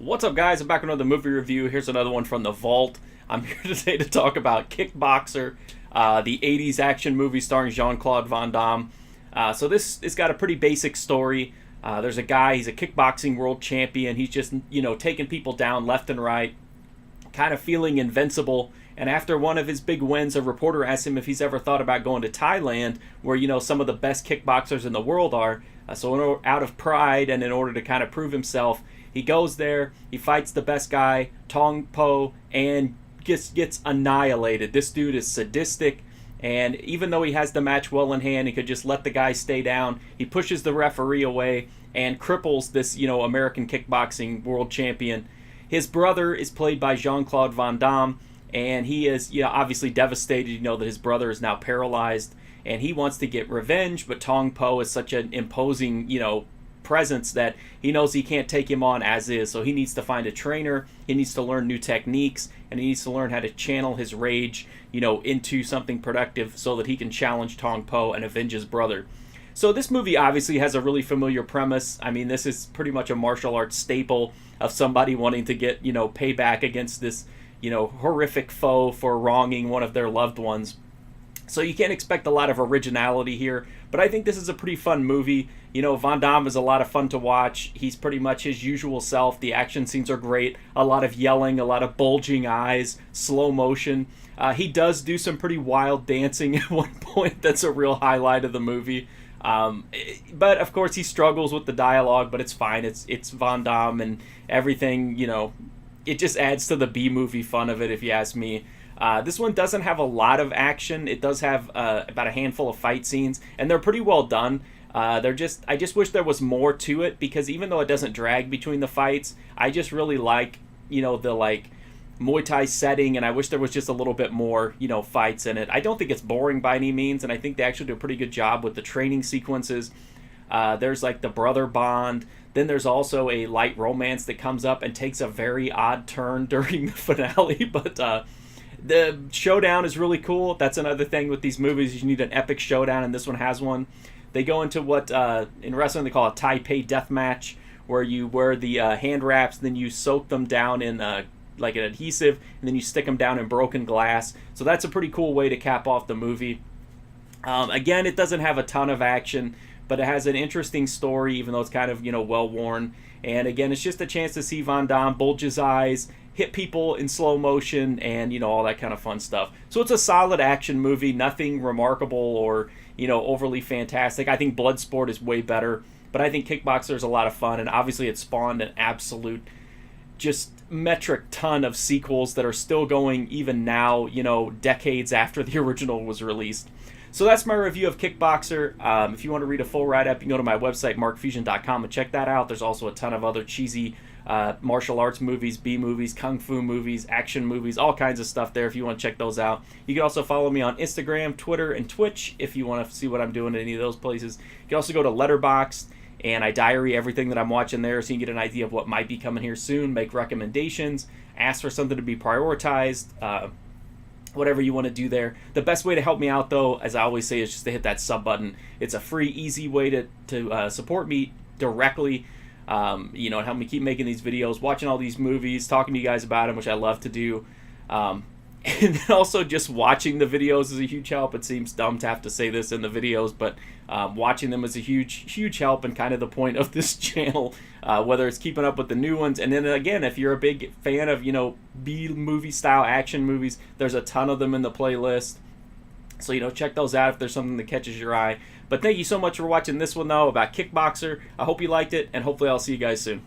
What's up, guys? I'm back with another movie review. Here's another one from the vault. I'm here today to talk about Kickboxer, the 80s action movie starring Jean-Claude Van Damme. So this has got a pretty basic story. There's a guy, he's a kickboxing world champion. He's just, taking people down left and right, kind of feeling invincible. And after one of his big wins, a reporter asked him if he's ever thought about going to Thailand, where, some of the best kickboxers in the world are. So out of pride and in order to kind of prove himself, he goes there, he fights the best guy, Tong Po, and gets annihilated. This dude is sadistic, and even though he has the match well in hand, he could just let the guy stay down. He pushes the referee away and cripples this, American kickboxing world champion. His brother is played by Jean-Claude Van Damme, and he is, obviously devastated, that his brother is now paralyzed, and he wants to get revenge, but Tong Po is such an imposing, presence that he knows he can't take him on as is, so he needs to find a trainer, he needs to learn new techniques, and he needs to learn how to channel his rage, into something productive so that he can challenge Tong Po and avenge his brother. So this movie obviously has a really familiar premise. I mean, this is pretty much a martial arts staple of somebody wanting to get, payback against this, horrific foe for wronging one of their loved ones. So you can't expect a lot of originality here, but I think this is a pretty fun movie. Van Damme is a lot of fun to watch. He's pretty much his usual self. The action scenes are great. A lot of yelling, a lot of bulging eyes, slow motion. He does do some pretty wild dancing at one point. That's a real highlight of the movie. But of course he struggles with the dialogue, but it's fine. It's Van Damme and everything, it just adds to the B-movie fun of it, if you ask me. This one doesn't have a lot of action. It does have about a handful of fight scenes, and they're pretty well done. I just wish there was more to it, because even though it doesn't drag between the fights, I just really like, the Muay Thai setting, and I wish there was just a little bit more, fights in it. I don't think it's boring by any means, and I think they actually do a pretty good job with the training sequences. There's like the brother bond. Then there's also a light romance that comes up and takes a very odd turn during the finale, but the showdown is really cool. That's another thing with these movies. You need an epic showdown, and this one has one. They go into what in wrestling they call a Taipei death match, where you wear the hand wraps, then you soak them down in like an adhesive, and then you stick them down in broken glass. So that's a pretty cool way to cap off the movie. Again, it doesn't have a ton of action, but it has an interesting story, even though it's kind of, well-worn. And again, it's just a chance to see Van Damme bulge his eyes, hit people in slow motion, and, all that kind of fun stuff. So it's a solid action movie, nothing remarkable or, overly fantastic. I think Bloodsport is way better, but I think Kickboxer is a lot of fun, and obviously it spawned an absolute, just metric ton of sequels that are still going even now, decades after the original was released. So that's my review of Kickboxer. If you want to read a full write-up, you can go to my website, markfusion.com, and check that out. There's also a ton of other cheesy martial arts movies, B-movies, kung fu movies, action movies, all kinds of stuff there if you want to check those out. You can also follow me on Instagram, Twitter, and Twitch if you want to see what I'm doing in any of those places. You can also go to Letterboxd, and I diary everything that I'm watching there so you can get an idea of what might be coming here soon, make recommendations, ask for something to be prioritized, whatever you want to do there. The best way to help me out, though, as I always say, is just to hit that sub button. It's a free, easy way to support me directly, and help me keep making these videos, watching all these movies, talking to you guys about them, which I love to do. And then also just watching the videos is a huge help. It seems dumb to have to say this in the videos, but watching them is a huge help, and kind of the point of this channel, whether it's keeping up with the new ones. And then again, if you're a big fan of, B-movie style action movies, there's a ton of them in the playlist. So, check those out if there's something that catches your eye. But thank you so much for watching this one, though, about Kickboxer. I hope you liked it, and hopefully I'll see you guys soon.